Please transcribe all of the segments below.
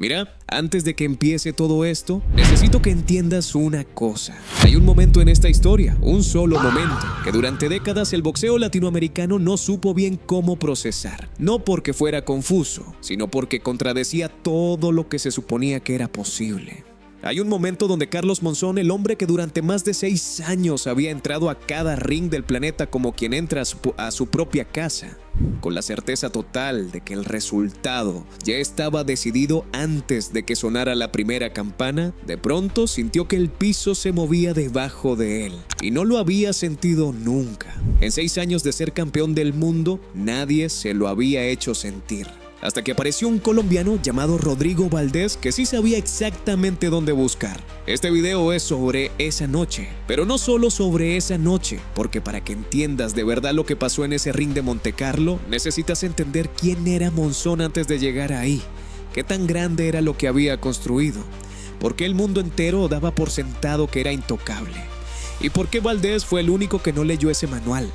Mira, antes de que empiece todo esto, necesito que entiendas una cosa. Hay un momento en esta historia, un solo momento, que durante décadas el boxeo latinoamericano no supo bien cómo procesar. No porque fuera confuso, sino porque contradecía todo lo que se suponía que era posible. Hay un momento donde Carlos Monzón, el hombre que durante más de 6 años había entrado a cada ring del planeta como quien entra a su propia casa, con la certeza total de que el resultado ya estaba decidido antes de que sonara la primera campana, de pronto sintió que el piso se movía debajo de él, y no lo había sentido nunca. En 6 años de ser campeón del mundo, nadie se lo había hecho sentir. Hasta que apareció un colombiano llamado Rodrigo Valdés que sí sabía exactamente dónde buscar. Este video es sobre esa noche, pero no solo sobre esa noche, porque para que entiendas de verdad lo que pasó en ese ring de Montecarlo, necesitas entender quién era Monzón antes de llegar ahí, qué tan grande era lo que había construido, por qué el mundo entero daba por sentado que era intocable, y por qué Valdés fue el único que no leyó ese manual.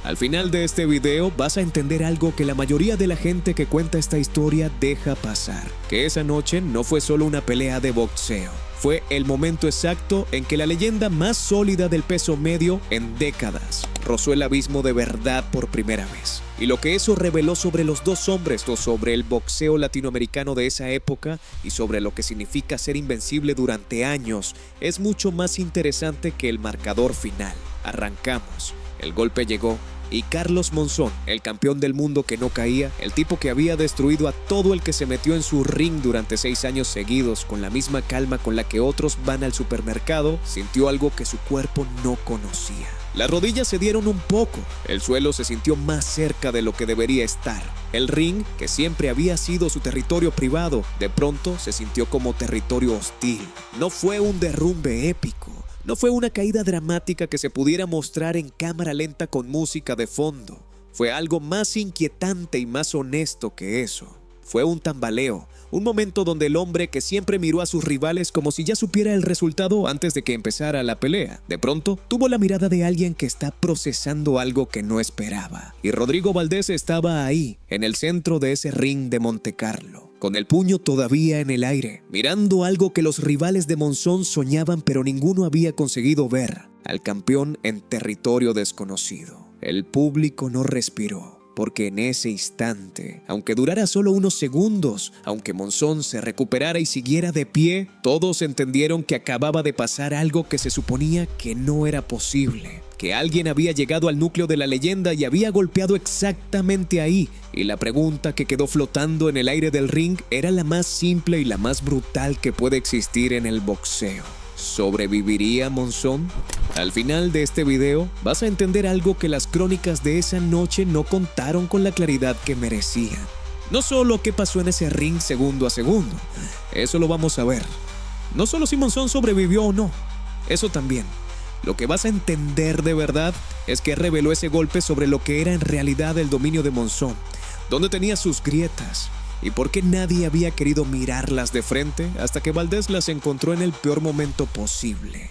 Al final de este video vas a entender algo que la mayoría de la gente que cuenta esta historia deja pasar. Que esa noche no fue solo una pelea de boxeo. Fue el momento exacto en que la leyenda más sólida del peso medio en décadas rozó el abismo de verdad por primera vez. Y lo que eso reveló sobre los dos hombres, sobre el boxeo latinoamericano de esa época y sobre lo que significa ser invencible durante años, es mucho más interesante que el marcador final. Arrancamos. El golpe llegó y Carlos Monzón, el campeón del mundo que no caía, el tipo que había destruido a todo el que se metió en su ring durante 6 años seguidos con la misma calma con la que otros van al supermercado, sintió algo que su cuerpo no conocía. Las rodillas se dieron un poco, el suelo se sintió más cerca de lo que debería estar. El ring, que siempre había sido su territorio privado, de pronto se sintió como territorio hostil. No fue un derrumbe épico. No fue una caída dramática que se pudiera mostrar en cámara lenta con música de fondo. Fue algo más inquietante y más honesto que eso. Fue un tambaleo, un momento donde el hombre que siempre miró a sus rivales como si ya supiera el resultado antes de que empezara la pelea, de pronto tuvo la mirada de alguien que está procesando algo que no esperaba. Y Rodrigo Valdés estaba ahí, en el centro de ese ring de Montecarlo, con el puño todavía en el aire, mirando algo que los rivales de Monzón soñaban pero ninguno había conseguido ver, al campeón en territorio desconocido. El público no respiró. Porque en ese instante, aunque durara solo unos segundos, aunque Monzón se recuperara y siguiera de pie, todos entendieron que acababa de pasar algo que se suponía que no era posible. Que alguien había llegado al núcleo de la leyenda y había golpeado exactamente ahí. Y la pregunta que quedó flotando en el aire del ring era la más simple y la más brutal que puede existir en el boxeo. ¿Sobreviviría Monzón? Al final de este video vas a entender algo que las crónicas de esa noche no contaron con la claridad que merecían. No solo qué pasó en ese ring segundo a segundo, eso lo vamos a ver. No solo si Monzón sobrevivió o no, eso también. Lo que vas a entender de verdad es que reveló ese golpe sobre lo que era en realidad el dominio de Monzón, dónde tenía sus grietas, y por qué nadie había querido mirarlas de frente hasta que Valdés las encontró en el peor momento posible.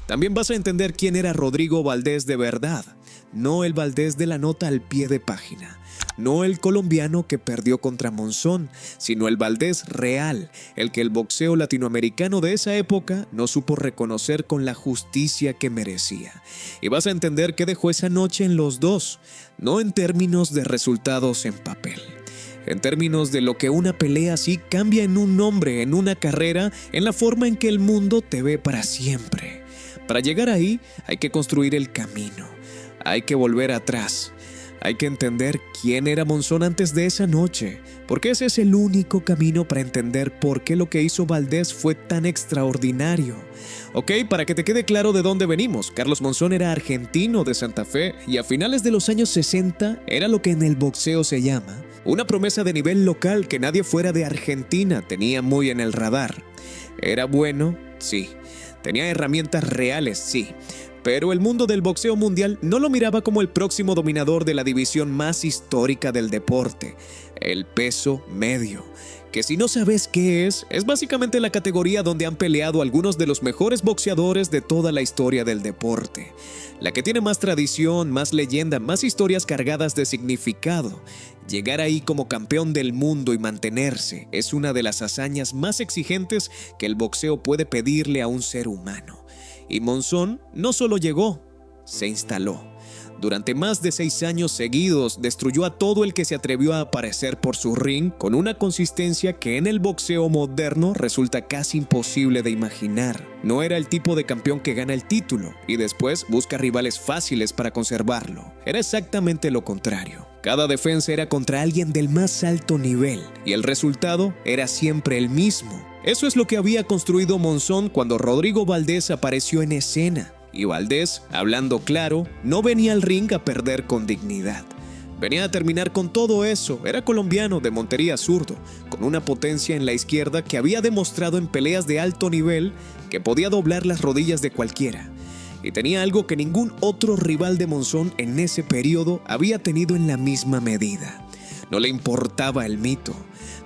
También vas a entender quién era Rodrigo Valdés de verdad, no el Valdés de la nota al pie de página, no el colombiano que perdió contra Monzón, sino el Valdés real, el que el boxeo latinoamericano de esa época no supo reconocer con la justicia que merecía. Y vas a entender qué dejó esa noche en los dos, no en términos de resultados en papel. En términos de lo que una pelea así cambia en un hombre, en una carrera, en la forma en que el mundo te ve para siempre. Para llegar ahí hay que construir el camino, hay que volver atrás, hay que entender quién era Monzón antes de esa noche, porque ese es el único camino para entender por qué lo que hizo Valdés fue tan extraordinario. Ok, para que te quede claro de dónde venimos, Carlos Monzón era argentino de Santa Fe y a finales de los años 60 era lo que en el boxeo se llama una promesa de nivel local que nadie fuera de Argentina tenía muy en el radar. ¿Era bueno? Sí. ¿Tenía herramientas reales? Sí. Pero el mundo del boxeo mundial no lo miraba como el próximo dominador de la división más histórica del deporte, el peso medio. que si no sabes qué es básicamente la categoría donde han peleado algunos de los mejores boxeadores de toda la historia del deporte. La que tiene más tradición, más leyenda, más historias cargadas de significado. Llegar ahí como campeón del mundo y mantenerse es una de las hazañas más exigentes que el boxeo puede pedirle a un ser humano. Y Monzón no solo llegó, se instaló. Durante más de 6 años seguidos, destruyó a todo el que se atrevió a aparecer por su ring con una consistencia que en el boxeo moderno resulta casi imposible de imaginar. No era el tipo de campeón que gana el título y después busca rivales fáciles para conservarlo. Era exactamente lo contrario. Cada defensa era contra alguien del más alto nivel y el resultado era siempre el mismo. Eso es lo que había construido Monzón cuando Rodrigo Valdés apareció en escena. Y Valdés, hablando claro, no venía al ring a perder con dignidad. Venía a terminar con todo eso. Era colombiano de Montería, zurdo, con una potencia en la izquierda que había demostrado en peleas de alto nivel que podía doblar las rodillas de cualquiera. Y tenía algo que ningún otro rival de Monzón en ese periodo había tenido en la misma medida. No le importaba el mito.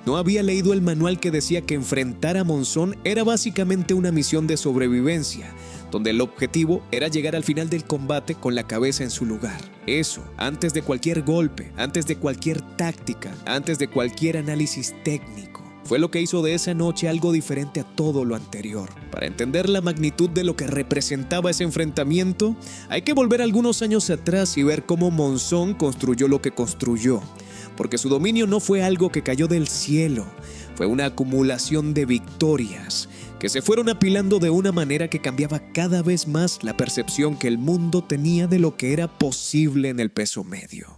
No había leído el manual que decía que enfrentar a Monzón era básicamente una misión de sobrevivencia, donde el objetivo era llegar al final del combate con la cabeza en su lugar. Eso, antes de cualquier golpe, antes de cualquier táctica, antes de cualquier análisis técnico. Fue lo que hizo de esa noche algo diferente a todo lo anterior. Para entender la magnitud de lo que representaba ese enfrentamiento, hay que volver algunos años atrás y ver cómo Monzón construyó lo que construyó. Porque su dominio no fue algo que cayó del cielo, fue una acumulación de victorias que se fueron apilando de una manera que cambiaba cada vez más la percepción que el mundo tenía de lo que era posible en el peso medio.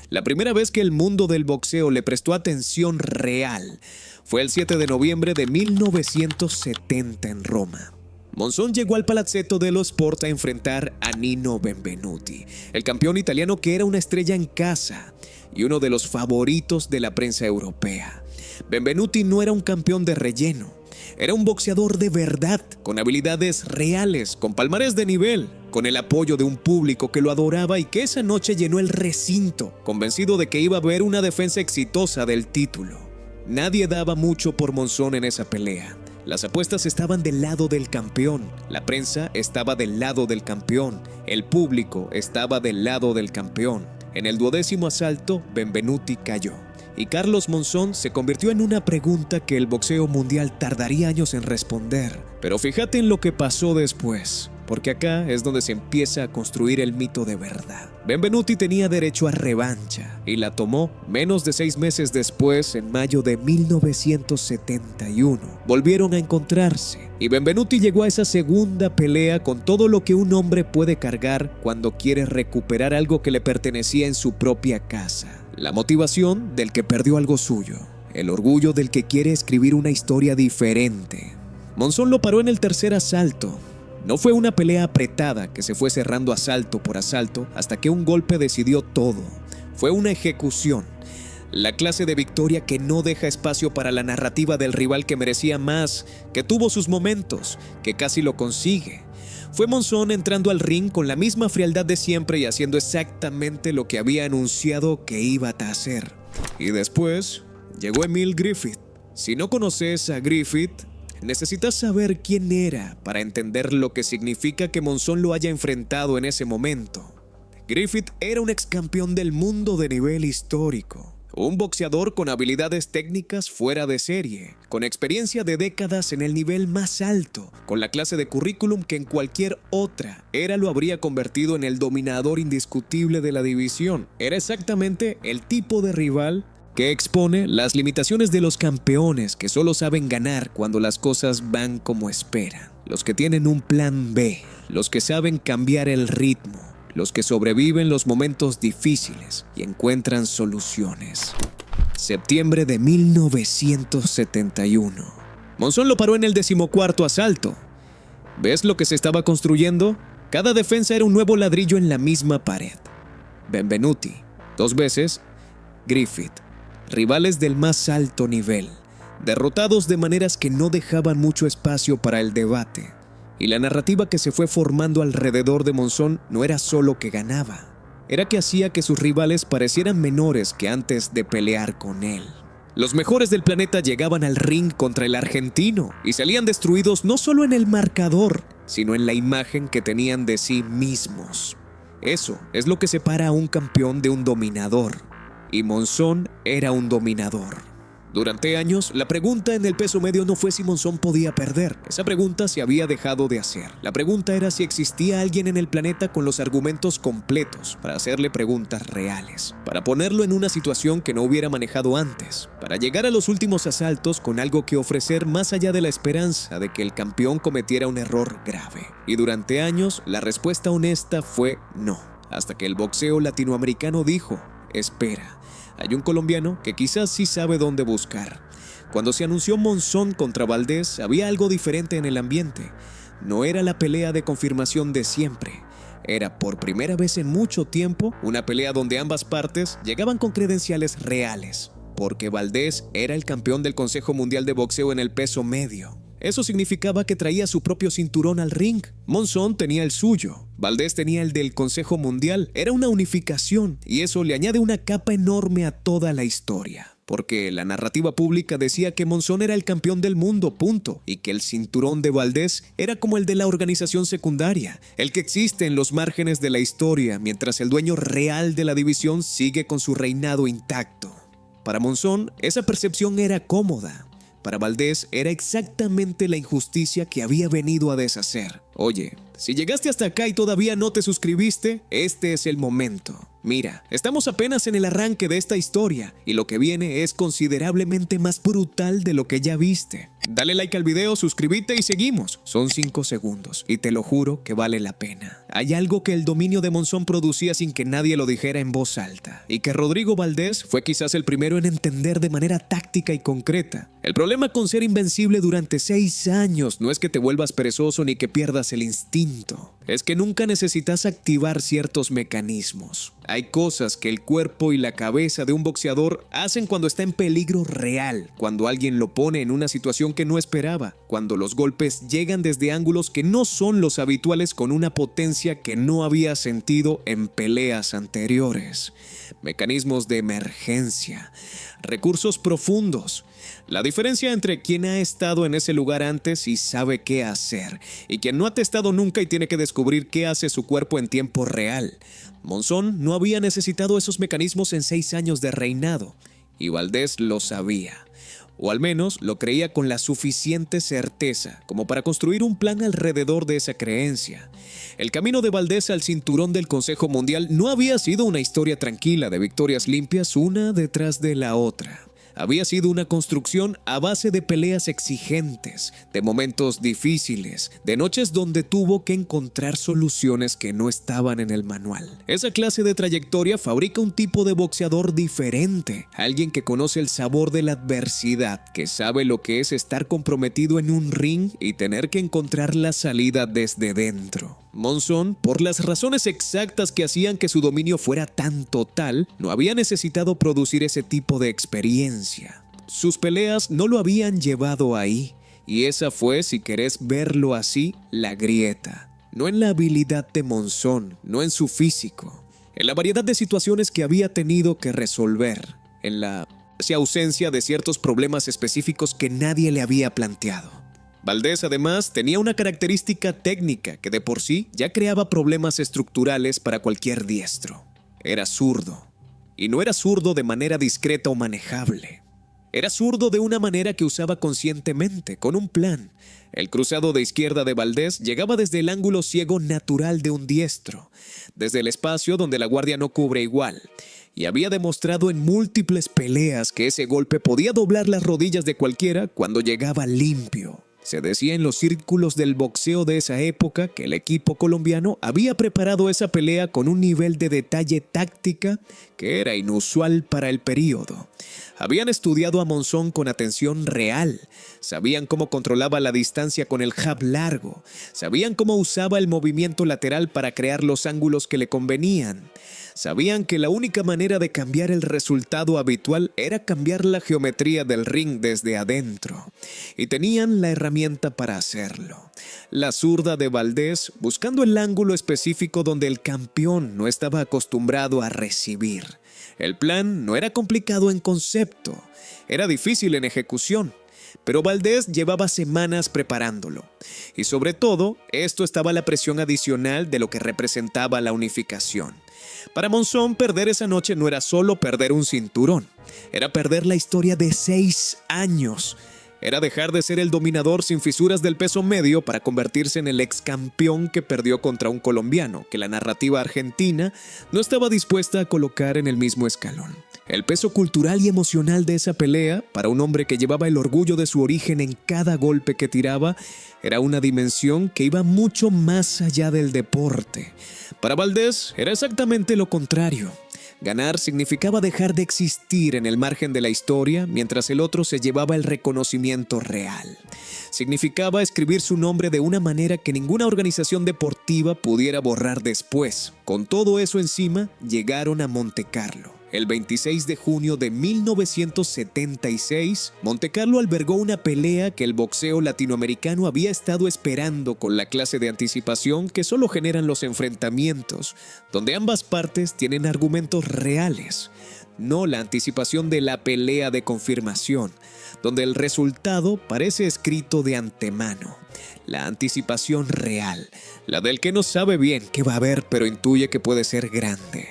La primera vez que el mundo del boxeo le prestó atención real fue el 7 de noviembre de 1970 en Roma. Monzón llegó al Palazzetto dello Sport a enfrentar a Nino Benvenuti, el campeón italiano que era una estrella en casa y uno de los favoritos de la prensa europea. Benvenuti no era un campeón de relleno, era un boxeador de verdad, con habilidades reales, con palmarés de nivel, con el apoyo de un público que lo adoraba y que esa noche llenó el recinto, convencido de que iba a haber una defensa exitosa del título. Nadie daba mucho por Monzón en esa pelea. Las apuestas estaban del lado del campeón, la prensa estaba del lado del campeón, el público estaba del lado del campeón. En el 12º asalto, Benvenuti cayó. Y Carlos Monzón se convirtió en una pregunta que el boxeo mundial tardaría años en responder. Pero fíjate en lo que pasó después, porque acá es donde se empieza a construir el mito de verdad. Benvenuti tenía derecho a revancha y la tomó menos de 6 meses después, en mayo de 1971. Volvieron a encontrarse y Benvenuti llegó a esa segunda pelea con todo lo que un hombre puede cargar cuando quiere recuperar algo que le pertenecía en su propia casa. La motivación del que perdió algo suyo, el orgullo del que quiere escribir una historia diferente. Monzón lo paró en el tercer asalto. No fue una pelea apretada que se fue cerrando asalto por asalto hasta que un golpe decidió todo. Fue una ejecución. La clase de victoria que no deja espacio para la narrativa del rival que merecía más, que tuvo sus momentos, que casi lo consigue. Fue Monzón entrando al ring con la misma frialdad de siempre y haciendo exactamente lo que había anunciado que iba a hacer. Y después llegó Emil Griffith. Si no conoces a Griffith, necesitas saber quién era para entender lo que significa que Monzón lo haya enfrentado en ese momento. Griffith era un ex campeón del mundo de nivel histórico. Un boxeador con habilidades técnicas fuera de serie, con experiencia de décadas en el nivel más alto, con la clase de currículum que en cualquier otra era lo habría convertido en el dominador indiscutible de la división. Era exactamente el tipo de rival que expone las limitaciones de los campeones que solo saben ganar cuando las cosas van como esperan. Los que tienen un plan B, los que saben cambiar el ritmo, los que sobreviven los momentos difíciles y encuentran soluciones. Septiembre de 1971. Monzón lo paró en el 14º asalto. ¿Ves lo que se estaba construyendo? Cada defensa era un nuevo ladrillo en la misma pared. Benvenuti, 2 veces. Griffith, rivales del más alto nivel, derrotados de maneras que no dejaban mucho espacio para el debate. Y la narrativa que se fue formando alrededor de Monzón no era solo que ganaba, era que hacía que sus rivales parecieran menores que antes de pelear con él. Los mejores del planeta llegaban al ring contra el argentino y salían destruidos no solo en el marcador, sino en la imagen que tenían de sí mismos. Eso es lo que separa a un campeón de un dominador, y Monzón era un dominador. Durante años, la pregunta en el peso medio no fue si Monzón podía perder. Esa pregunta se había dejado de hacer. La pregunta era si existía alguien en el planeta con los argumentos completos para hacerle preguntas reales, para ponerlo en una situación que no hubiera manejado antes, para llegar a los últimos asaltos con algo que ofrecer más allá de la esperanza de que el campeón cometiera un error grave. Y durante años, la respuesta honesta fue no, hasta que el boxeo latinoamericano dijo: espera. Hay un colombiano que quizás sí sabe dónde buscar. Cuando se anunció Monzón contra Valdés, había algo diferente en el ambiente. No era la pelea de confirmación de siempre. Era por primera vez en mucho tiempo una pelea donde ambas partes llegaban con credenciales reales, porque Valdés era el campeón del Consejo Mundial de Boxeo en el peso medio. Eso significaba que traía su propio cinturón al ring. Monzón tenía el suyo, Valdés tenía el del Consejo Mundial. Era una unificación, y eso le añade una capa enorme a toda la historia. Porque la narrativa pública decía que Monzón era el campeón del mundo, punto, y que el cinturón de Valdés era como el de la organización secundaria, el que existe en los márgenes de la historia, mientras el dueño real de la división sigue con su reinado intacto. Para Monzón, esa percepción era cómoda. Para Valdés era exactamente la injusticia que había venido a deshacer. Oye, si llegaste hasta acá y todavía no te suscribiste, este es el momento. Mira, estamos apenas en el arranque de esta historia y lo que viene es considerablemente más brutal de lo que ya viste. Dale like al video, suscríbete y seguimos. Son 5 segundos y te lo juro que vale la pena. Hay algo que el dominio de Monzón producía sin que nadie lo dijera en voz alta, y que Rodrigo Valdés fue quizás el primero en entender de manera táctica y concreta. El problema con ser invencible durante 6 años no es que te vuelvas perezoso ni que pierdas el instinto. Es que nunca necesitas activar ciertos mecanismos. Hay cosas que el cuerpo y la cabeza de un boxeador hacen cuando está en peligro real, cuando alguien lo pone en una situación que no esperaba, cuando los golpes llegan desde ángulos que no son los habituales con una potencia que no había sentido en peleas anteriores. Mecanismos de emergencia, recursos profundos. La diferencia entre quien ha estado en ese lugar antes y sabe qué hacer, y quien no ha testado nunca y tiene que descubrir qué hace su cuerpo en tiempo real. Monzón no había necesitado esos mecanismos en 6 años de reinado, y Valdés lo sabía. O al menos lo creía con la suficiente certeza como para construir un plan alrededor de esa creencia. El camino de Valdés al cinturón del Consejo Mundial no había sido una historia tranquila de victorias limpias una detrás de la otra. Había sido una construcción a base de peleas exigentes, de momentos difíciles, de noches donde tuvo que encontrar soluciones que no estaban en el manual. Esa clase de trayectoria fabrica un tipo de boxeador diferente, alguien que conoce el sabor de la adversidad, que sabe lo que es estar comprometido en un ring y tener que encontrar la salida desde dentro. Monzón, por las razones exactas que hacían que su dominio fuera tan total, no había necesitado producir ese tipo de experiencia. Sus peleas no lo habían llevado ahí, y esa fue, si querés verlo así, la grieta. No en la habilidad de Monzón, no en su físico, en la variedad de situaciones que había tenido que resolver, en la ausencia de ciertos problemas específicos que nadie le había planteado. Valdés además tenía una característica técnica que de por sí ya creaba problemas estructurales para cualquier diestro. Era zurdo. Y no era zurdo de manera discreta o manejable. Era zurdo de una manera que usaba conscientemente, con un plan. El cruzado de izquierda de Valdés llegaba desde el ángulo ciego natural de un diestro, desde el espacio donde la guardia no cubre igual. Y había demostrado en múltiples peleas que ese golpe podía doblar las rodillas de cualquiera cuando llegaba limpio. Se decía en los círculos del boxeo de esa época que el equipo colombiano había preparado esa pelea con un nivel de detalle táctica que era inusual para el período. Habían estudiado a Monzón con atención real, sabían cómo controlaba la distancia con el jab largo, sabían cómo usaba el movimiento lateral para crear los ángulos que le convenían. Sabían que la única manera de cambiar el resultado habitual era cambiar la geometría del ring desde adentro, y tenían la herramienta para hacerlo. la zurda de Valdés, buscando el ángulo específico donde el campeón no estaba acostumbrado a recibir. El plan no era complicado en concepto, era difícil en ejecución, pero Valdés llevaba semanas preparándolo. Y sobre todo, esto estaba la presión adicional de lo que representaba la unificación. Para Monzón, perder esa noche no era solo perder un cinturón, era perder la historia de 6 años. Era dejar de ser el dominador sin fisuras del peso medio para convertirse en el ex campeón que perdió contra un colombiano que la narrativa argentina no estaba dispuesta a colocar en el mismo escalón. El peso cultural y emocional de esa pelea, para un hombre que llevaba el orgullo de su origen en cada golpe que tiraba, era una dimensión que iba mucho más allá del deporte. Para Valdés era exactamente lo contrario. Ganar significaba dejar de existir en el margen de la historia mientras el otro se llevaba el reconocimiento real. Significaba escribir su nombre de una manera que ninguna organización deportiva pudiera borrar después. Con todo eso encima, llegaron a Montecarlo. El 26 de junio de 1976, Montecarlo albergó una pelea que el boxeo latinoamericano había estado esperando con la clase de anticipación que solo generan los enfrentamientos, donde ambas partes tienen argumentos reales, no la anticipación de la pelea de confirmación, donde el resultado parece escrito de antemano. La anticipación real, la del que no sabe bien qué va a haber pero intuye que puede ser grande.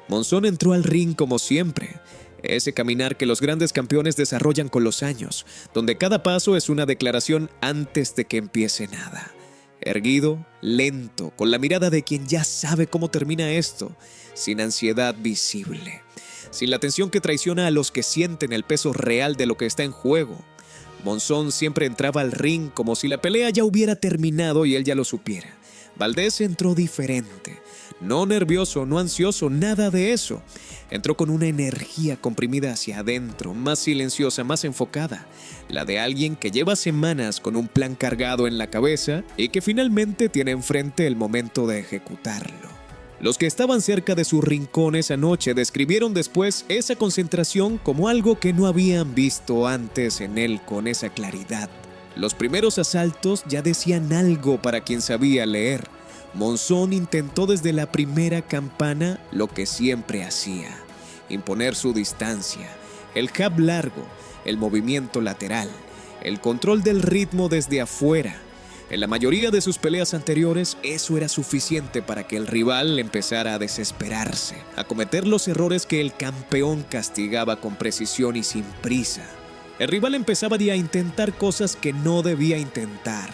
Monzón entró al ring como siempre, ese caminar que los grandes campeones desarrollan con los años, donde cada paso es una declaración antes de que empiece nada. Erguido, lento, con la mirada de quien ya sabe cómo termina esto, sin ansiedad visible, sin la tensión que traiciona a los que sienten el peso real de lo que está en juego. Monzón siempre entraba al ring como si la pelea ya hubiera terminado y él ya lo supiera. Valdés entró diferente. No nervioso, no ansioso, nada de eso. Entró con una energía comprimida hacia adentro, más silenciosa, más enfocada. La de alguien que lleva semanas con un plan cargado en la cabeza y que finalmente tiene enfrente el momento de ejecutarlo. Los que estaban cerca de su rincón esa noche describieron después esa concentración como algo que no habían visto antes en él con esa claridad. Los primeros asaltos ya decían algo para quien sabía leer. Monzón intentó desde la primera campana lo que siempre hacía: imponer su distancia, el jab largo, el movimiento lateral, el control del ritmo desde afuera. En la mayoría de sus peleas anteriores, eso era suficiente para que el rival empezara a desesperarse, a cometer los errores que el campeón castigaba con precisión y sin prisa. El rival empezaba ya a intentar cosas que no debía intentar.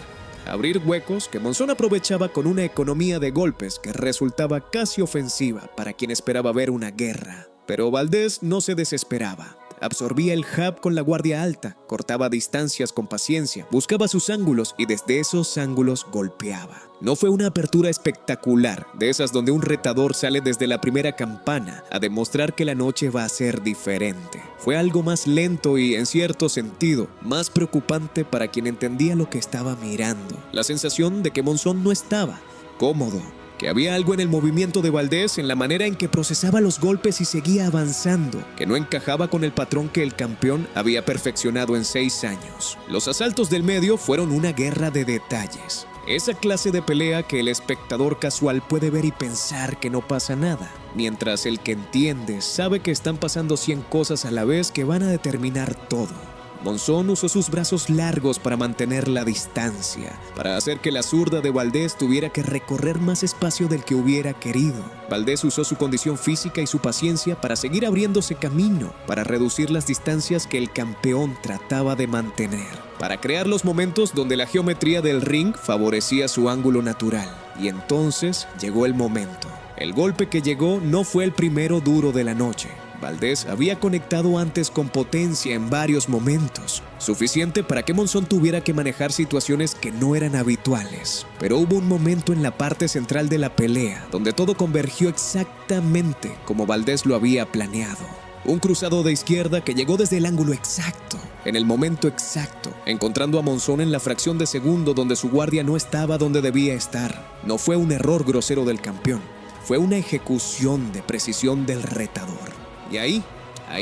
Abrir huecos que Monzón aprovechaba con una economía de golpes que resultaba casi ofensiva para quien esperaba ver una guerra. Pero Valdés no se desesperaba. Absorbía el jab con la guardia alta, cortaba distancias con paciencia, buscaba sus ángulos y desde esos ángulos golpeaba. No fue una apertura espectacular, de esas donde un retador sale desde la primera campana a demostrar que la noche va a ser diferente. Fue algo más lento y, en cierto sentido, más preocupante para quien entendía lo que estaba mirando. La sensación de que Monzón no estaba cómodo, que había algo en el movimiento de Valdés, en la manera en que procesaba los golpes y seguía avanzando, que no encajaba con el patrón que el campeón había perfeccionado en 6 años. Los asaltos del medio fueron una guerra de detalles. Esa clase de pelea que el espectador casual puede ver y pensar que no pasa nada, mientras el que entiende sabe que están pasando 100 cosas a la vez que van a determinar todo. Monzón usó sus brazos largos para mantener la distancia, para hacer que la zurda de Valdés tuviera que recorrer más espacio del que hubiera querido. Valdés usó su condición física y su paciencia para seguir abriéndose camino, para reducir las distancias que el campeón trataba de mantener, para crear los momentos donde la geometría del ring favorecía su ángulo natural. Y entonces llegó el momento. El golpe que llegó no fue el primero duro de la noche. Valdés había conectado antes con potencia en varios momentos, suficiente para que Monzón tuviera que manejar situaciones que no eran habituales. Pero hubo un momento en la parte central de la pelea donde todo convergió exactamente como Valdés lo había planeado. Un cruzado de izquierda que llegó desde el ángulo exacto, en el momento exacto, encontrando a Monzón en la fracción de segundo donde su guardia no estaba donde debía estar. No fue un error grosero del campeón, fue una ejecución de precisión del retador. Y ahí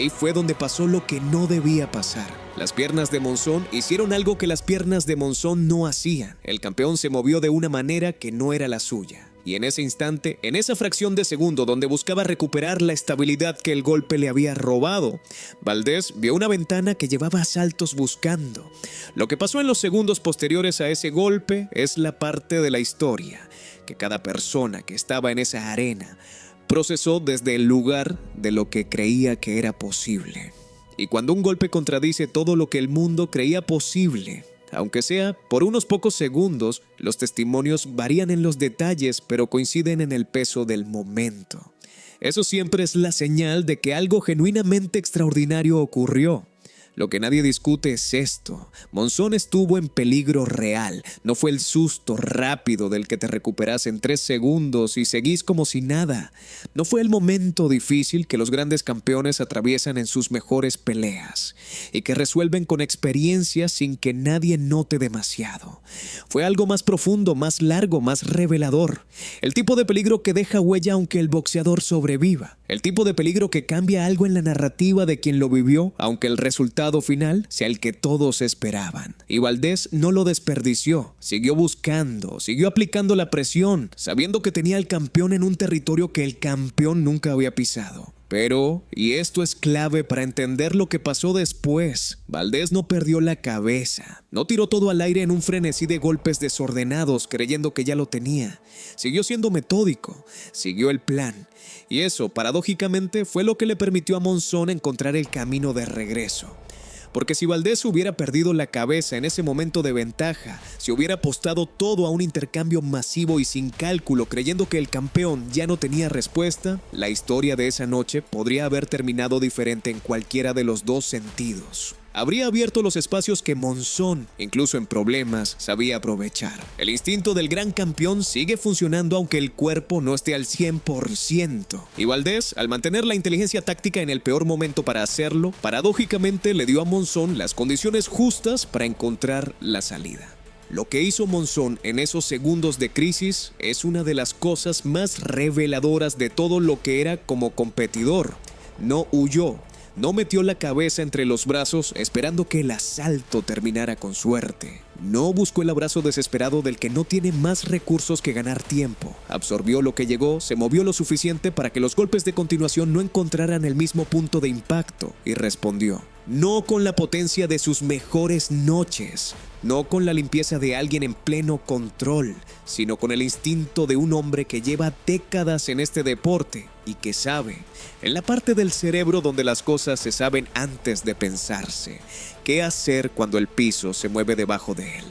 fue donde pasó lo que no debía pasar. Las piernas de Monzón hicieron algo que las piernas de Monzón no hacían. El campeón se movió de una manera que no era la suya. Y en ese instante, en esa fracción de segundo donde buscaba recuperar la estabilidad que el golpe le había robado, Valdés vio una ventana que llevaba a Saltos buscando. Lo que pasó en los segundos posteriores a ese golpe es la parte de la historia que cada persona que estaba en esa arena procesó desde el lugar de lo que creía que era posible. Y cuando un golpe contradice todo lo que el mundo creía posible, aunque sea por unos pocos segundos, los testimonios varían en los detalles, pero coinciden en el peso del momento. Eso siempre es la señal de que algo genuinamente extraordinario ocurrió. Lo que nadie discute es esto: Monzón estuvo en peligro real. No fue el susto rápido del que te recuperas en 3 segundos y seguís como si nada. No fue el momento difícil que los grandes campeones atraviesan en sus mejores peleas y que resuelven con experiencia sin que nadie note demasiado. Fue algo más profundo, más largo, más revelador. El tipo de peligro que deja huella aunque el boxeador sobreviva. El tipo de peligro que cambia algo en la narrativa de quien lo vivió, aunque el resultado final sea el que todos esperaban. Y Valdés no lo desperdició. Siguió buscando, siguió aplicando la presión, sabiendo que tenía al campeón en un territorio que el campeón nunca había pisado. Pero, y esto es clave para entender lo que pasó después, Valdés no perdió la cabeza. No tiró todo al aire en un frenesí de golpes desordenados creyendo que ya lo tenía. Siguió siendo metódico, siguió el plan. Y eso, paradójicamente, fue lo que le permitió a Monzón encontrar el camino de regreso. Porque si Valdés hubiera perdido la cabeza en ese momento de ventaja, si hubiera apostado todo a un intercambio masivo y sin cálculo creyendo que el campeón ya no tenía respuesta, la historia de esa noche podría haber terminado diferente en cualquiera de los dos sentidos. Habría abierto los espacios que Monzón, incluso en problemas, sabía aprovechar. El instinto del gran campeón sigue funcionando aunque el cuerpo no esté al 100%. Y Valdés, al mantener la inteligencia táctica en el peor momento para hacerlo, paradójicamente le dio a Monzón las condiciones justas para encontrar la salida. Lo que hizo Monzón en esos segundos de crisis es una de las cosas más reveladoras de todo lo que era como competidor. No huyó. No metió la cabeza entre los brazos esperando que el asalto terminara con suerte. No buscó el abrazo desesperado del que no tiene más recursos que ganar tiempo. Absorbió lo que llegó, se movió lo suficiente para que los golpes de continuación no encontraran el mismo punto de impacto y respondió. No con la potencia de sus mejores noches, no con la limpieza de alguien en pleno control, sino con el instinto de un hombre que lleva décadas en este deporte y que sabe, en la parte del cerebro donde las cosas se saben antes de pensarse, qué hacer cuando el piso se mueve debajo de él,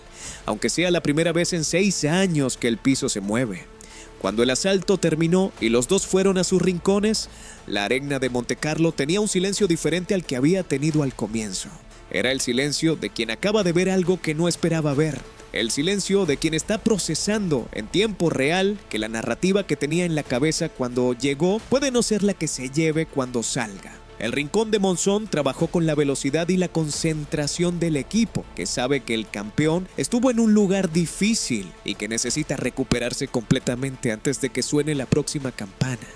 aunque sea la primera vez en 6 años que el piso se mueve. Cuando el asalto terminó y los dos fueron a sus rincones, la arena de Montecarlo tenía un silencio diferente al que había tenido al comienzo. Era el silencio de quien acaba de ver algo que no esperaba ver. El silencio de quien está procesando en tiempo real que la narrativa que tenía en la cabeza cuando llegó puede no ser la que se lleve cuando salga. El rincón de Monzón trabajó con la velocidad y la concentración del equipo, que sabe que el campeón estuvo en un lugar difícil y que necesita recuperarse completamente antes de que suene la próxima campana.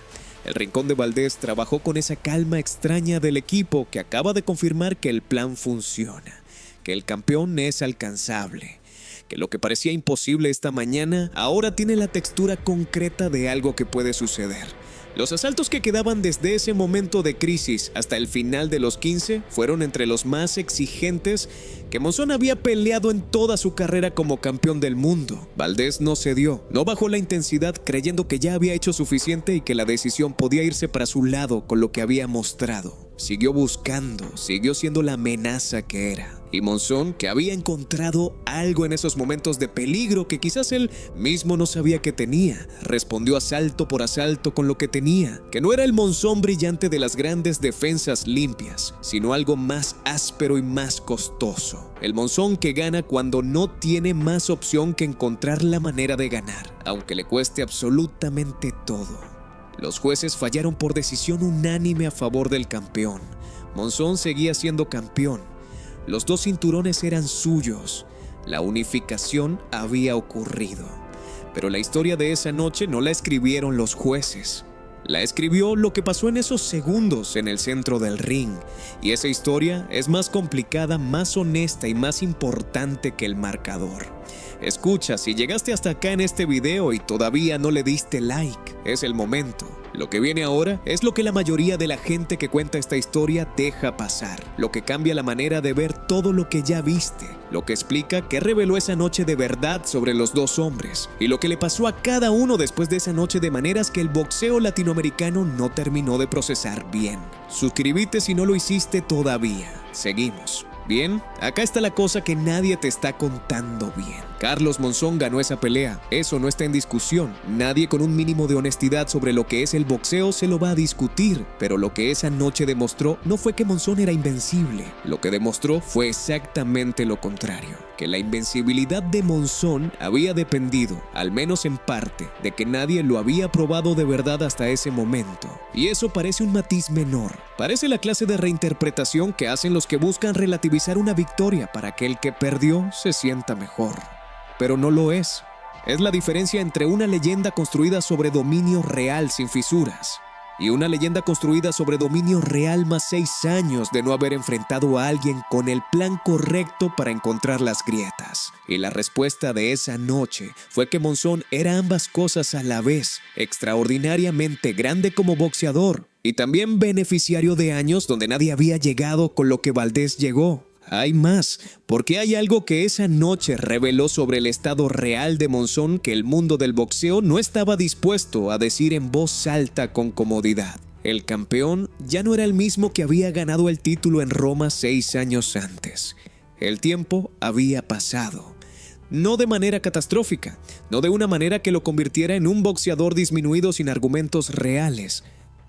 El rincón de Valdés trabajó con esa calma extraña del equipo que acaba de confirmar que el plan funciona, que el campeón es alcanzable, que lo que parecía imposible esta mañana ahora tiene la textura concreta de algo que puede suceder. Los asaltos que quedaban desde ese momento de crisis hasta el final de los 15 fueron entre los más exigentes que Monzón había peleado en toda su carrera como campeón del mundo. Valdés no cedió, no bajó la intensidad creyendo que ya había hecho suficiente y que la decisión podía irse para su lado con lo que había mostrado. Siguió buscando, siguió siendo la amenaza que era. Y Monzón, que había encontrado algo en esos momentos de peligro que quizás él mismo no sabía que tenía, respondió asalto por asalto con lo que tenía, que no era el Monzón brillante de las grandes defensas limpias, sino algo más áspero y más costoso. El Monzón que gana cuando no tiene más opción que encontrar la manera de ganar, aunque le cueste absolutamente todo. Los jueces fallaron por decisión unánime a favor del campeón. Monzón seguía siendo campeón. Los 2 cinturones eran suyos. La unificación había ocurrido. Pero la historia de esa noche no la escribieron los jueces. La escribió lo que pasó en esos segundos en el centro del ring, y esa historia es más complicada, más honesta y más importante que el marcador. Escucha, si llegaste hasta acá en este video y todavía no le diste like, es el momento. Lo que viene ahora es lo que la mayoría de la gente que cuenta esta historia deja pasar, lo que cambia la manera de ver todo lo que ya viste, lo que explica qué reveló esa noche de verdad sobre los dos hombres y lo que le pasó a cada uno después de esa noche de maneras que el boxeo latinoamericano no terminó de procesar bien. Suscríbete si no lo hiciste todavía. Seguimos. Bien, acá está la cosa que nadie te está contando bien. Carlos Monzón ganó esa pelea, eso no está en discusión. Nadie con un mínimo de honestidad sobre lo que es el boxeo se lo va a discutir, pero lo que esa noche demostró no fue que Monzón era invencible. Lo que demostró fue exactamente lo contrario, que la invencibilidad de Monzón había dependido, al menos en parte, de que nadie lo había probado de verdad hasta ese momento. Y eso parece un matiz menor. Parece la clase de reinterpretación que hacen los que buscan relativizar una victoria para que el que perdió se sienta mejor. Pero no lo es. Es la diferencia entre una leyenda construida sobre dominio real sin fisuras y una leyenda construida sobre dominio real más 6 años de no haber enfrentado a alguien con el plan correcto para encontrar las grietas. Y la respuesta de esa noche fue que Monzón era ambas cosas a la vez, extraordinariamente grande como boxeador y también beneficiario de años donde nadie había llegado con lo que Valdés llegó. Hay más, porque hay algo que esa noche reveló sobre el estado real de Monzón que el mundo del boxeo no estaba dispuesto a decir en voz alta con comodidad. El campeón ya no era el mismo que había ganado el título en Roma 6 años antes. El tiempo había pasado. No de manera catastrófica, no de una manera que lo convirtiera en un boxeador disminuido sin argumentos reales,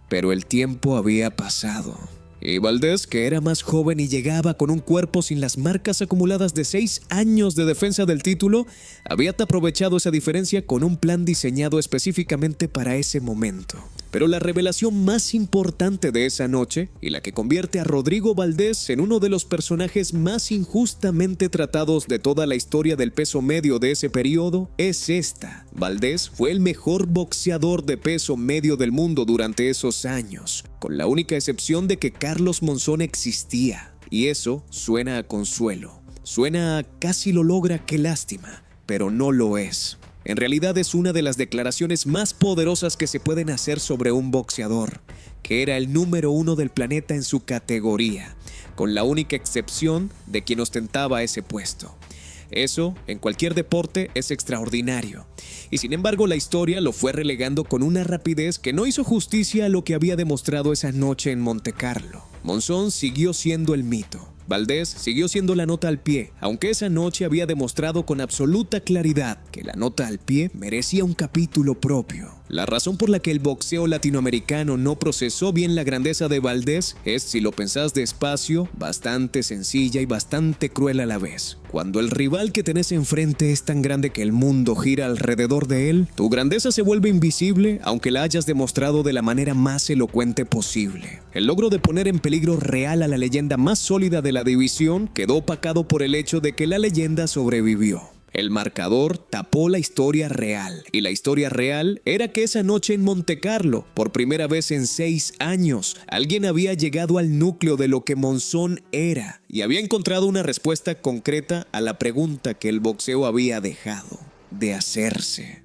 pero el tiempo había pasado. Y Valdés, que era más joven y llegaba con un cuerpo sin las marcas acumuladas de 6 años de defensa del título, había aprovechado esa diferencia con un plan diseñado específicamente para ese momento. Pero la revelación más importante de esa noche, y la que convierte a Rodrigo Valdés en uno de los personajes más injustamente tratados de toda la historia del peso medio de ese periodo, es esta. Valdés fue el mejor boxeador de peso medio del mundo durante esos años, con la única excepción de que Carlos Monzón existía. Y eso suena a consuelo, suena a casi lo logra que lástima, pero no lo es. En realidad es una de las declaraciones más poderosas que se pueden hacer sobre un boxeador, que era el número 1 del planeta en su categoría, con la única excepción de quien ostentaba ese puesto. Eso, en cualquier deporte, es extraordinario. Y sin embargo, la historia lo fue relegando con una rapidez que no hizo justicia a lo que había demostrado esa noche en Montecarlo. Monzón siguió siendo el mito. Valdés siguió siendo la nota al pie, aunque esa noche había demostrado con absoluta claridad que la nota al pie merecía un capítulo propio. La razón por la que el boxeo latinoamericano no procesó bien la grandeza de Valdés es, si lo pensás despacio, bastante sencilla y bastante cruel a la vez. Cuando el rival que tenés enfrente es tan grande que el mundo gira alrededor de él, tu grandeza se vuelve invisible, aunque la hayas demostrado de la manera más elocuente posible. El logro de poner en peligro real a la leyenda más sólida de la división quedó opacado por el hecho de que la leyenda sobrevivió. El marcador tapó la historia real, y la historia real era que esa noche en Montecarlo, por primera vez en 6 años, alguien había llegado al núcleo de lo que Monzón era y había encontrado una respuesta concreta a la pregunta que el boxeo había dejado de hacerse.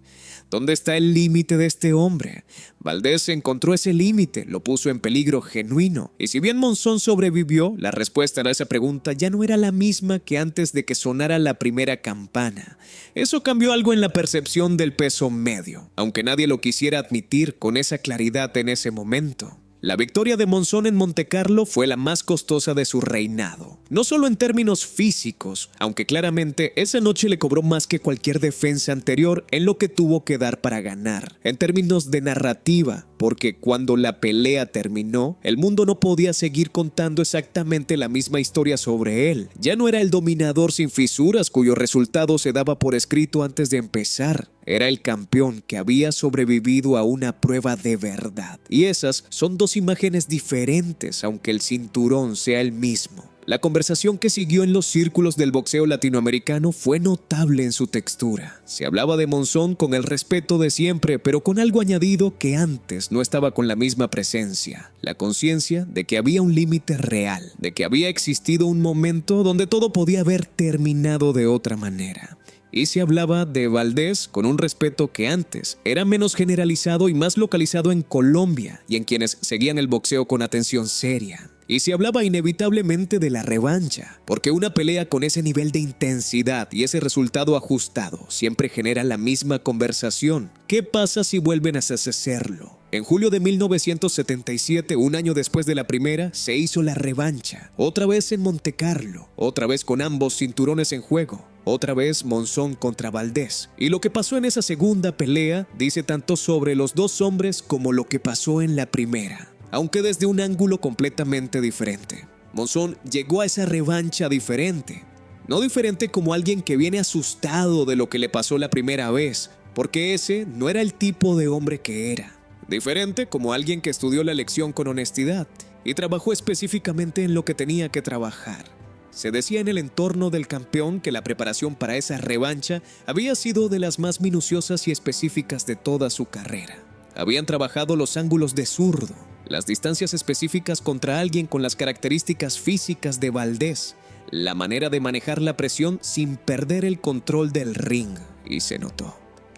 ¿Dónde está el límite de este hombre? Valdés encontró ese límite, lo puso en peligro genuino. Y si bien Monzón sobrevivió, la respuesta a esa pregunta ya no era la misma que antes de que sonara la primera campana. Eso cambió algo en la percepción del peso medio, aunque nadie lo quisiera admitir con esa claridad en ese momento. La victoria de Monzón en Montecarlo fue la más costosa de su reinado. No solo en términos físicos, aunque claramente esa noche le cobró más que cualquier defensa anterior en lo que tuvo que dar para ganar. En términos de narrativa, porque cuando la pelea terminó, el mundo no podía seguir contando exactamente la misma historia sobre él. Ya no era el dominador sin fisuras cuyo resultado se daba por escrito antes de empezar. Era el campeón que había sobrevivido a una prueba de verdad. Y esas son dos imágenes diferentes, aunque el cinturón sea el mismo. La conversación que siguió en los círculos del boxeo latinoamericano fue notable en su textura. Se hablaba de Monzón con el respeto de siempre, pero con algo añadido que antes no estaba con la misma presencia. La conciencia de que había un límite real, de que había existido un momento donde todo podía haber terminado de otra manera. Y se hablaba de Valdés con un respeto que antes era menos generalizado y más localizado en Colombia y en quienes seguían el boxeo con atención seria. Y se hablaba inevitablemente de la revancha, porque una pelea con ese nivel de intensidad y ese resultado ajustado siempre genera la misma conversación. ¿Qué pasa si vuelven a hacerlo? En julio de 1977, un año después de la primera, se hizo la revancha. Otra vez en Montecarlo, otra vez con ambos cinturones en juego. Otra vez Monzón contra Valdés. Y lo que pasó en esa segunda pelea dice tanto sobre los dos hombres como lo que pasó en la primera, aunque desde un ángulo completamente diferente. Monzón llegó a esa revancha diferente. No diferente como alguien que viene asustado de lo que le pasó la primera vez, porque ese no era el tipo de hombre que era. Diferente como alguien que estudió la lección con honestidad y trabajó específicamente en lo que tenía que trabajar. Se decía en el entorno del campeón que la preparación para esa revancha había sido de las más minuciosas y específicas de toda su carrera. Habían trabajado los ángulos de zurdo, las distancias específicas contra alguien con las características físicas de Valdés, la manera de manejar la presión sin perder el control del ring, y se notó.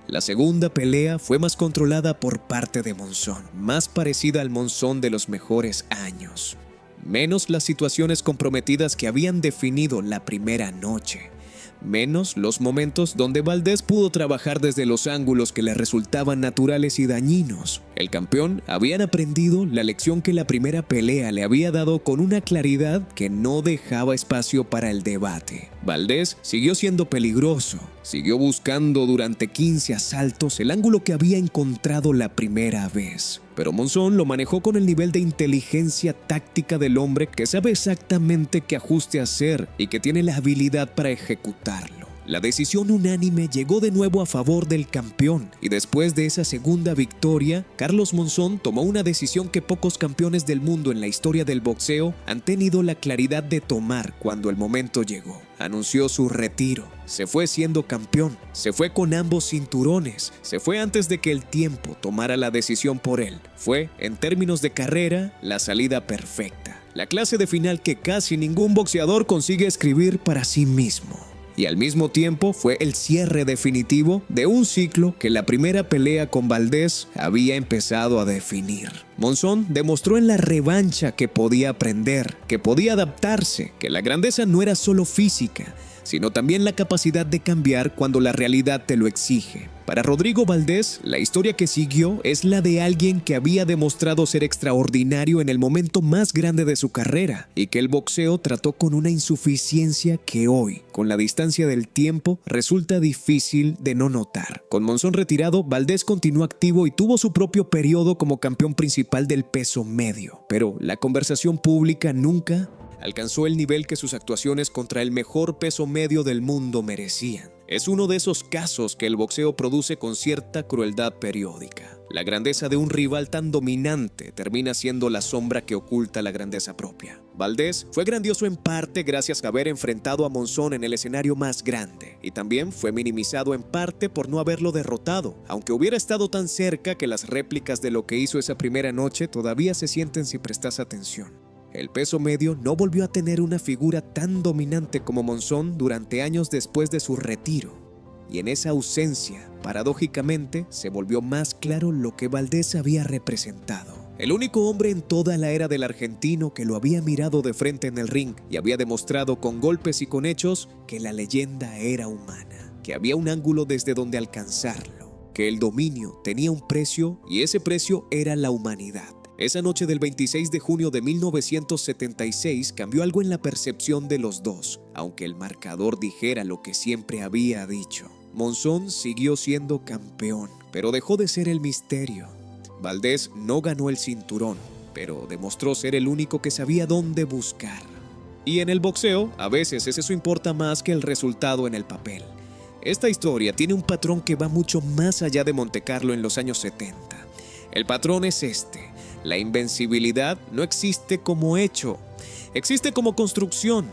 La segunda pelea fue más controlada por parte de Monzón, más parecida al Monzón de los mejores años. Menos las situaciones comprometidas que habían definido la primera noche. Menos los momentos donde Valdés pudo trabajar desde los ángulos que le resultaban naturales y dañinos. El campeón había aprendido la lección que la primera pelea le había dado con una claridad que no dejaba espacio para el debate. Valdés siguió siendo peligroso, siguió buscando durante 15 asaltos el ángulo que había encontrado la primera vez. Pero Monzón lo manejó con el nivel de inteligencia táctica del hombre que sabe exactamente qué ajuste hacer y que tiene la habilidad para ejecutarlo. La decisión unánime llegó de nuevo a favor del campeón y después de esa segunda victoria, Carlos Monzón tomó una decisión que pocos campeones del mundo en la historia del boxeo han tenido la claridad de tomar cuando el momento llegó. Anunció su retiro, se fue siendo campeón, se fue con ambos cinturones, se fue antes de que el tiempo tomara la decisión por él. Fue, en términos de carrera, la salida perfecta, la clase de final que casi ningún boxeador consigue escribir para sí mismo. Y al mismo tiempo fue el cierre definitivo de un ciclo que la primera pelea con Valdés había empezado a definir. Monzón demostró en la revancha que podía aprender, que podía adaptarse, que la grandeza no era solo física, sino también la capacidad de cambiar cuando la realidad te lo exige. Para Rodrigo Valdés, la historia que siguió es la de alguien que había demostrado ser extraordinario en el momento más grande de su carrera y que el boxeo trató con una insuficiencia que hoy, con la distancia del tiempo, resulta difícil de no notar. Con Monzón retirado, Valdés continuó activo y tuvo su propio periodo como campeón principal del peso medio. Pero la conversación pública nunca alcanzó el nivel que sus actuaciones contra el mejor peso medio del mundo merecían. Es uno de esos casos que el boxeo produce con cierta crueldad periódica. La grandeza de un rival tan dominante termina siendo la sombra que oculta la grandeza propia. Valdés fue grandioso en parte gracias a haber enfrentado a Monzón en el escenario más grande, y también fue minimizado en parte por no haberlo derrotado, aunque hubiera estado tan cerca que las réplicas de lo que hizo esa primera noche todavía se sienten si prestas atención. El peso medio no volvió a tener una figura tan dominante como Monzón durante años después de su retiro. Y en esa ausencia, paradójicamente, se volvió más claro lo que Valdés había representado. El único hombre en toda la era del argentino que lo había mirado de frente en el ring y había demostrado con golpes y con hechos que la leyenda era humana, que había un ángulo desde donde alcanzarlo, que el dominio tenía un precio y ese precio era la humanidad. Esa noche del 26 de junio de 1976 cambió algo en la percepción de los dos, aunque el marcador dijera lo que siempre había dicho. Monzón siguió siendo campeón, pero dejó de ser el misterio. Valdés no ganó el cinturón, pero demostró ser el único que sabía dónde buscar. Y en el boxeo, a veces eso importa más que el resultado en el papel. Esta historia tiene un patrón que va mucho más allá de Montecarlo en los años 70. El patrón es este: la invencibilidad no existe como hecho, existe como construcción.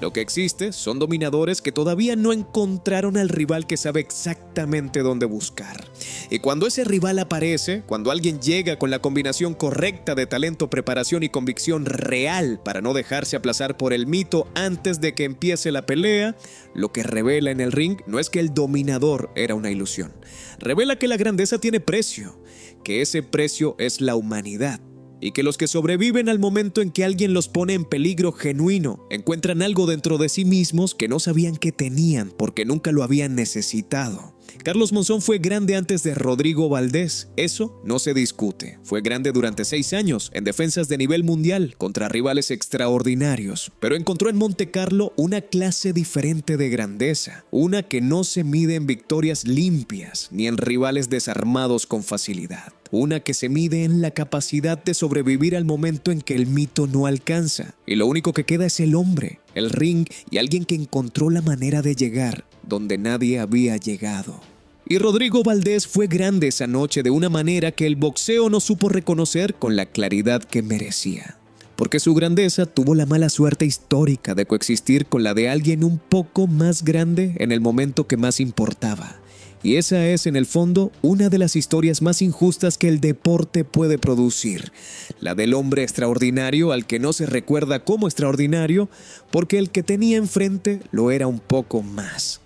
Lo que existe son dominadores que todavía no encontraron al rival que sabe exactamente dónde buscar. Y cuando ese rival aparece, cuando alguien llega con la combinación correcta de talento, preparación y convicción real para no dejarse aplazar por el mito antes de que empiece la pelea, lo que revela en el ring no es que el dominador era una ilusión. Revela que la grandeza tiene precio, que ese precio es la humanidad. Y que los que sobreviven al momento en que alguien los pone en peligro genuino encuentran algo dentro de sí mismos que no sabían que tenían porque nunca lo habían necesitado. Carlos Monzón fue grande antes de Rodrigo Valdés, eso no se discute. Fue grande durante 6 años en defensas de nivel mundial contra rivales extraordinarios, pero encontró en Montecarlo una clase diferente de grandeza, una que no se mide en victorias limpias ni en rivales desarmados con facilidad. Una que se mide en la capacidad de sobrevivir al momento en que el mito no alcanza. Y lo único que queda es el hombre, el ring y alguien que encontró la manera de llegar donde nadie había llegado. Y Rodrigo Valdés fue grande esa noche de una manera que el boxeo no supo reconocer con la claridad que merecía. Porque su grandeza tuvo la mala suerte histórica de coexistir con la de alguien un poco más grande en el momento que más importaba. Y esa es, en el fondo, una de las historias más injustas que el deporte puede producir. La del hombre extraordinario al que no se recuerda como extraordinario porque el que tenía enfrente lo era un poco más.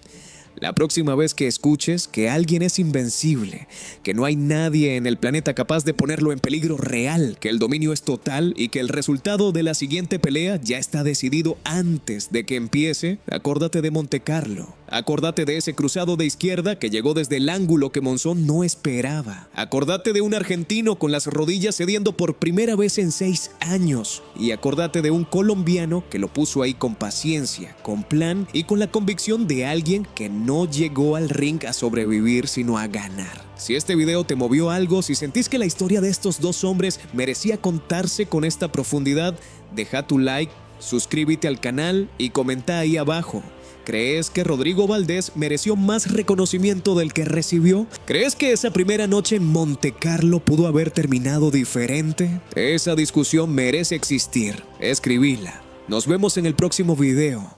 La próxima vez que escuches que alguien es invencible, que no hay nadie en el planeta capaz de ponerlo en peligro real, que el dominio es total y que el resultado de la siguiente pelea ya está decidido antes de que empiece, acórdate de Montecarlo. Acórdate de ese cruzado de izquierda que llegó desde el ángulo que Monzón no esperaba. Acórdate de un argentino con las rodillas cediendo por primera vez en 6 años. Y acórdate de un colombiano que lo puso ahí con paciencia, con plan y con la convicción de alguien que no llegó al ring a sobrevivir sino a ganar. Si este video te movió algo, si sentís que la historia de estos dos hombres merecía contarse con esta profundidad, deja tu like, suscríbete al canal y comenta ahí abajo. ¿Crees que Rodrigo Valdés mereció más reconocimiento del que recibió? ¿Crees que esa primera noche en Montecarlo pudo haber terminado diferente? Esa discusión merece existir. Escribila. Nos vemos en el próximo video.